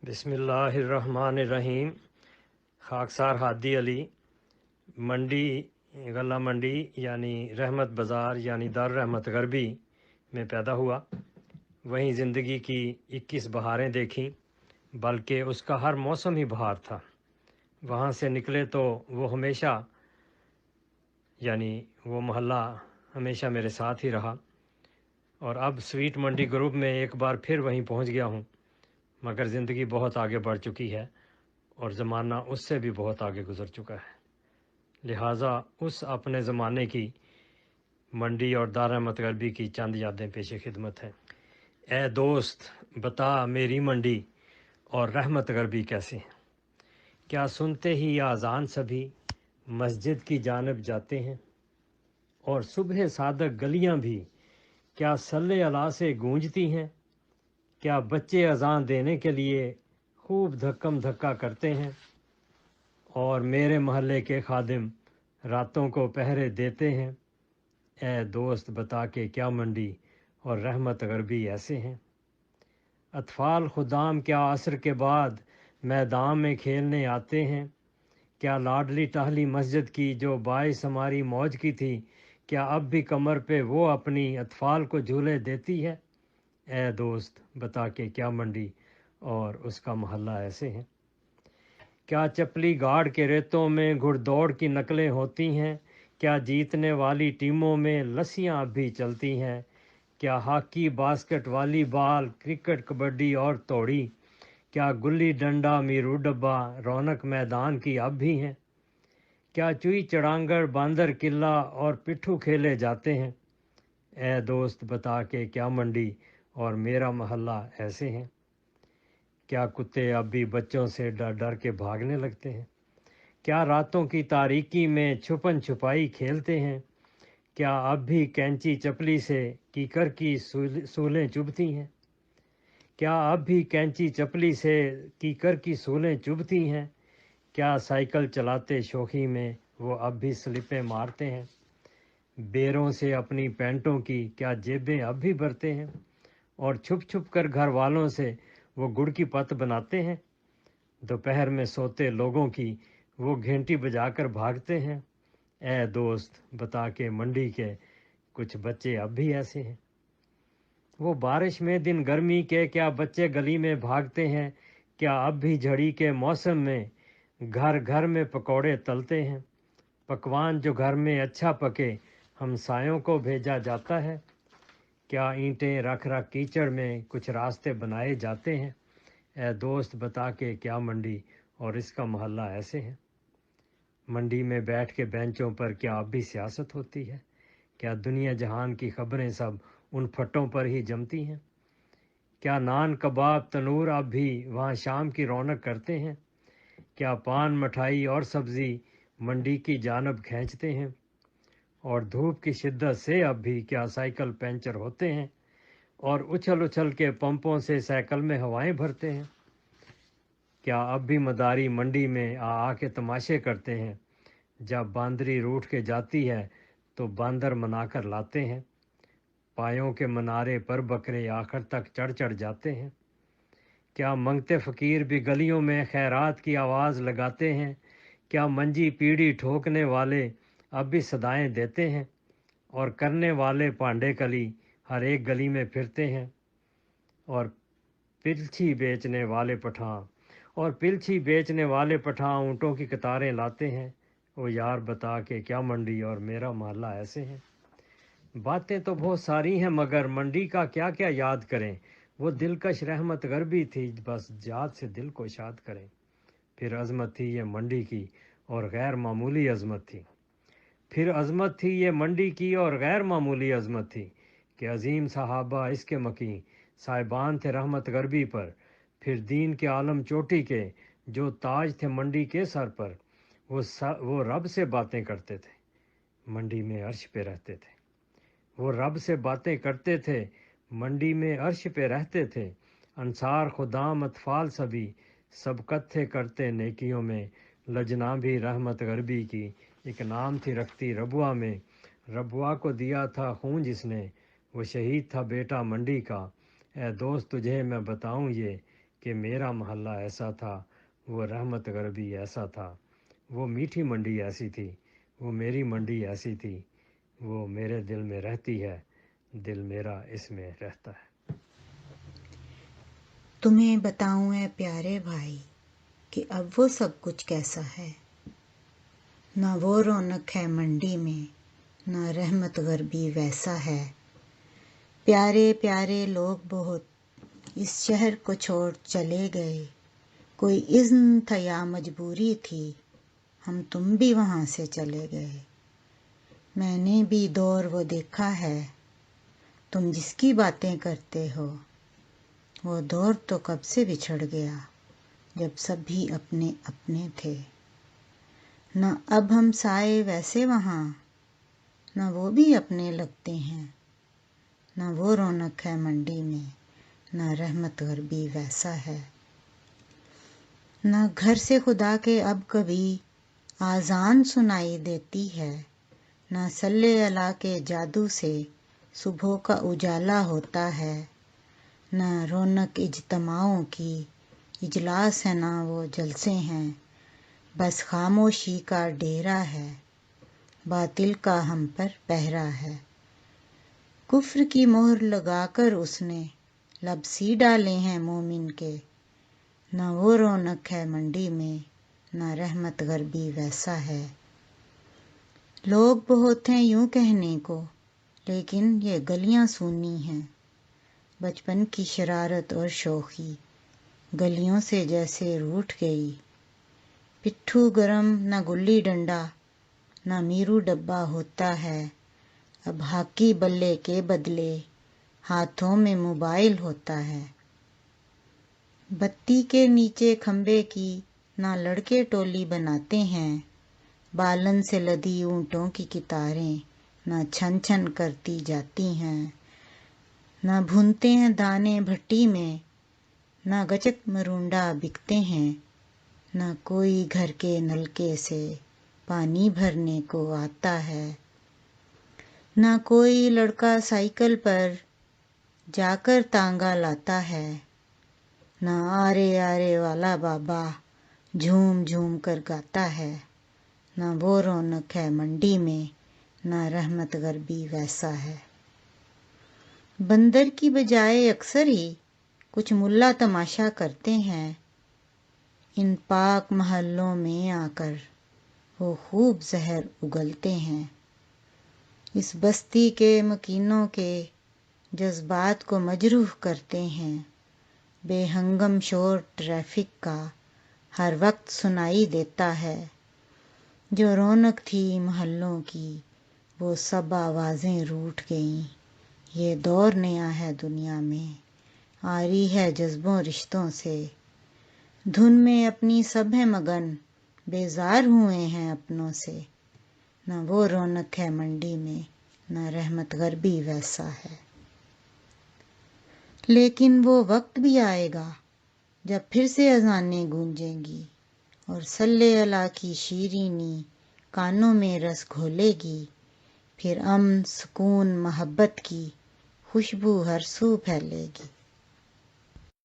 بسم اللہ الرحمن الرحیم۔ خاکسار ہادی علی منڈی، غلہ منڈی یعنی رحمت بازار یعنی دار رحمت غربی میں پیدا ہوا۔ وہیں زندگی کی 21 بہاریں دیکھیں، بلکہ اس کا ہر موسم ہی بہار تھا۔ وہاں سے نکلے تو وہ ہمیشہ یعنی وہ محلہ ہمیشہ میرے ساتھ ہی رہا، اور اب سویٹ منڈی گروپ میں ایک بار پھر وہیں پہنچ گیا ہوں، مگر زندگی بہت آگے بڑھ چکی ہے اور زمانہ اس سے بھی بہت آگے گزر چکا ہے، لہٰذا اس اپنے زمانے کی منڈی اور دار احمد غربی کی چند یادیں پیش خدمت ہیں۔ اے دوست بتا میری منڈی اور رحمت غربی کیسے ہیں؟ کیا سنتے ہی اذان سبھی مسجد کی جانب جاتے ہیں، اور صبح صادق گلیاں بھی کیا صلی اللہ سے گونجتی ہیں؟ کیا بچے اذان دینے کے لیے خوب دھکم دھکا کرتے ہیں، اور میرے محلے کے خادم راتوں کو پہرے دیتے ہیں؟ اے دوست بتا کہ کیا منڈی اور رحمت غربی ایسے ہیں؟ اطفال خدام کیا عصر کے بعد میدان میں کھیلنے آتے ہیں؟ کیا لاڈلی ٹہلی مسجد کی جو باعث ہماری موج کی تھی، کیا اب بھی کمر پہ وہ اپنی اطفال کو جھولے دیتی ہے؟ اے دوست بتا کہ کیا منڈی اور اس کا محلہ ایسے ہیں؟ کیا چپلی گاڑ کے ریتوں میں گھڑ دوڑ کی نقلیں ہوتی ہیں؟ کیا جیتنے والی ٹیموں میں لسیاں اب بھی چلتی ہیں؟ کیا ہاکی، باسکٹ، والی بال، کرکٹ، کبڈی اور توڑی، کیا گلی ڈنڈا، میرو ڈبہ رونق میدان کی اب بھی ہیں؟ کیا چوئی چڑانگڑ، باندر قلعہ اور پٹھو کھیلے جاتے ہیں؟ اے دوست بتا کہ کیا منڈی اور میرا محلہ ایسے ہیں؟ کیا کتے اب بھی بچوں سے ڈر ڈر کے بھاگنے لگتے ہیں؟ کیا راتوں کی تاریکی میں چھپن چھپائی کھیلتے ہیں؟ کیا اب بھی کینچی چپلی سے کیکر کی سولیں چبھتی ہیں؟ کیا اب بھی کینچی چپلی سے کیکر کی سولیں چبھتی ہیں؟ کیا سائیکل چلاتے شوخی میں وہ اب بھی سلپیں مارتے ہیں؟ بیروں سے اپنی پینٹوں کی کیا جیبیں اب بھی بھرتے ہیں، اور چھپ چھپ کر گھر والوں سے وہ گڑ کی پت بناتے ہیں؟ دوپہر میں سوتے لوگوں کی وہ گھنٹی بجا کر بھاگتے ہیں؟ اے دوست بتا کہ منڈی کے کچھ بچے اب بھی ایسے ہیں؟ وہ بارش میں دن گرمی کے کیا بچے گلی میں بھاگتے ہیں؟ کیا اب بھی جھڑی کے موسم میں گھر گھر میں پکوڑے تلتے ہیں؟ پکوان جو گھر میں اچھا پکے ہمسایوں کو بھیجا جاتا ہے؟ کیا اینٹیں رکھ رکھ کیچڑ میں کچھ راستے بنائے جاتے ہیں؟ اے دوست بتا کہ کیا منڈی اور اس کا محلہ ایسے ہیں؟ منڈی میں بیٹھ کے بینچوں پر کیا اب بھی سیاست ہوتی ہے؟ کیا دنیا جہان کی خبریں سب ان پھٹوں پر ہی جمتی ہیں؟ کیا نان کباب تنور اب بھی وہاں شام کی رونق کرتے ہیں؟ کیا پان مٹھائی اور سبزی منڈی کی جانب کھینچتے ہیں؟ اور دھوپ کی شدت سے اب بھی کیا سائیکل پنچر ہوتے ہیں، اور اچھل اچھل کے پمپوں سے سائیکل میں ہوائیں بھرتے ہیں؟ کیا اب بھی مداری منڈی میں آ کے تماشے کرتے ہیں؟ جب باندری روٹھ کے جاتی ہے تو باندر منا کر لاتے ہیں، پایوں کے منارے پر بکرے آخر تک چڑھ چڑھ جاتے ہیں؟ کیا منگتے فقیر بھی گلیوں میں خیرات کی آواز لگاتے ہیں؟ کیا منجی پیڑھی ٹھوکنے والے اب بھی صدائیں دیتے ہیں، اور کرنے والے پانڈے کلی ہر ایک گلی میں پھرتے ہیں؟ اور پلچھی بیچنے والے پٹھان اونٹوں کی قطاریں لاتے ہیں؟ او یار بتا کہ کیا منڈی اور میرا محلہ ایسے ہیں؟ باتیں تو بہت ساری ہیں مگر منڈی کا کیا کیا یاد کریں، وہ دلکش رحمت غربی تھی، بس یاد سے دل کو شاد کریں۔ پھر عظمت تھی یہ منڈی کی اور غیر معمولی عظمت تھی، پھر عظمت تھی یہ منڈی کی اور غیر معمولی عظمت تھی، کہ عظیم صحابہ اس کے مکیں صاحبان تھے رحمت غربی پر، پھر دین کے عالم چوٹی کے جو تاج تھے منڈی کے سر پر، وہ رب سے باتیں کرتے تھے، منڈی میں عرش پہ رہتے تھے۔ وہ رب سے باتیں کرتے تھے، منڈی میں عرش پہ رہتے تھے۔ انصار خدام اطفال سبھی سبقت تھے کرتے نیکیوں میں، لجنا بھی رحمت غربی کی ایک نام تھی رکھتی ربوا میں، ربوا کو دیا تھا خون جس نے، وہ شہید تھا بیٹا منڈی کا۔ اے دوست تجھے میں بتاؤں یہ کہ میرا محلہ ایسا تھا، وہ رحمت غربی ایسا تھا، وہ میٹھی منڈی ایسی تھی، وہ میری منڈی ایسی تھی، وہ میرے دل میں رہتی ہے، دل میرا اس میں رہتا ہے۔ تمہیں بتاؤں اے پیارے بھائی کہ اب وہ سب کچھ کیسا ہے، نہ وہ رونق ہے منڈی میں، نہ رحمت غربی ویسا ہے۔ پیارے پیارے لوگ بہت اس شہر کو چھوڑ چلے گئے، کوئی اذن تھا یا مجبوری تھی، ہم تم بھی وہاں سے چلے گئے۔ میں نے بھی دور وہ دیکھا ہے، تم جس کی باتیں کرتے ہو، وہ دور تو کب سے بچھڑ گیا جب سبھی اپنے اپنے تھے۔ نہ اب ہم سائے ویسے وہاں، نہ وہ بھی اپنے لگتے ہیں، نہ وہ رونق ہے منڈی میں، نہ رحمت غربی ویسا ہے۔ نہ گھر سے خدا کے اب کبھی آذان سنائی دیتی ہے، نہ صلی اللہ کے جادو سے صبح کا اجالا ہوتا ہے۔ نہ رونق اجتماعوں کی اجلاس ہے، نہ وہ جلسے ہیں، بس خاموشی کا ڈیرا ہے، باطل کا ہم پر پہرا ہے۔ کفر کی مہر لگا کر اس نے لب سی ڈالے ہیں مومن کے، نہ وہ رونق ہے منڈی میں، نہ رحمت غربی ویسا ہے۔ لوگ بہت ہیں یوں کہنے کو، لیکن یہ گلیاں سونی ہیں، بچپن کی شرارت اور شوخی گلیوں سے جیسے روٹھ گئی۔ پٹھو گرم نہ گلی ڈنڈا، نہ میرو ڈبہ ہوتا ہے، اب ہاکی بلے کے بدلے ہاتھوں میں موبائل ہوتا ہے۔ بتی کے نیچے کھمبے کی نہ لڑکے ٹولی بناتے ہیں، بالن سے لدی اونٹوں کی قطاریں نہ چھن چھن کرتی جاتی ہیں۔ نہ بھونتے ہیں دانے بھٹی میں، نہ گچک مرونڈا بکتے ہیں، نہ کوئی گھر کے نلکے سے پانی بھرنے کو آتا ہے۔ نہ کوئی لڑکا سائیکل پر جا کر تانگا لاتا ہے، نہ آرے آرے والا بابا جھوم جھوم کر گاتا ہے۔ نہ وہ رونق ہے منڈی میں، نہ رحمت غربی ویسا ہے۔ بندر کی بجائے اکثر ہی کچھ ملا تماشا کرتے ہیں، ان پاک محلوں میں آ کر وہ خوب زہر اگلتے ہیں۔ اس بستی کے مکینوں کے جذبات کو مجروح کرتے ہیں، بے ہنگم شور ٹریفک کا ہر وقت سنائی دیتا ہے۔ جو رونق تھی محلوں کی وہ سب آوازیں روٹھ گئیں۔ یہ دور نیا ہے دنیا میں، آری ہے جذبوں رشتوں سے، دھن میں اپنی سب ہے مگن، بیزار ہوئے ہیں اپنوں سے۔ نہ وہ رونق ہے منڈی میں، نہ رحمت غربی ویسا ہے۔ لیکن وہ وقت بھی آئے گا جب پھر سے اذانیں گونجیں گی، اور صلی اللہ کی شیرینی کانوں میں رس گھولے گی، پھر امن سکون محبت کی خوشبو ہر سو پھیلے گی۔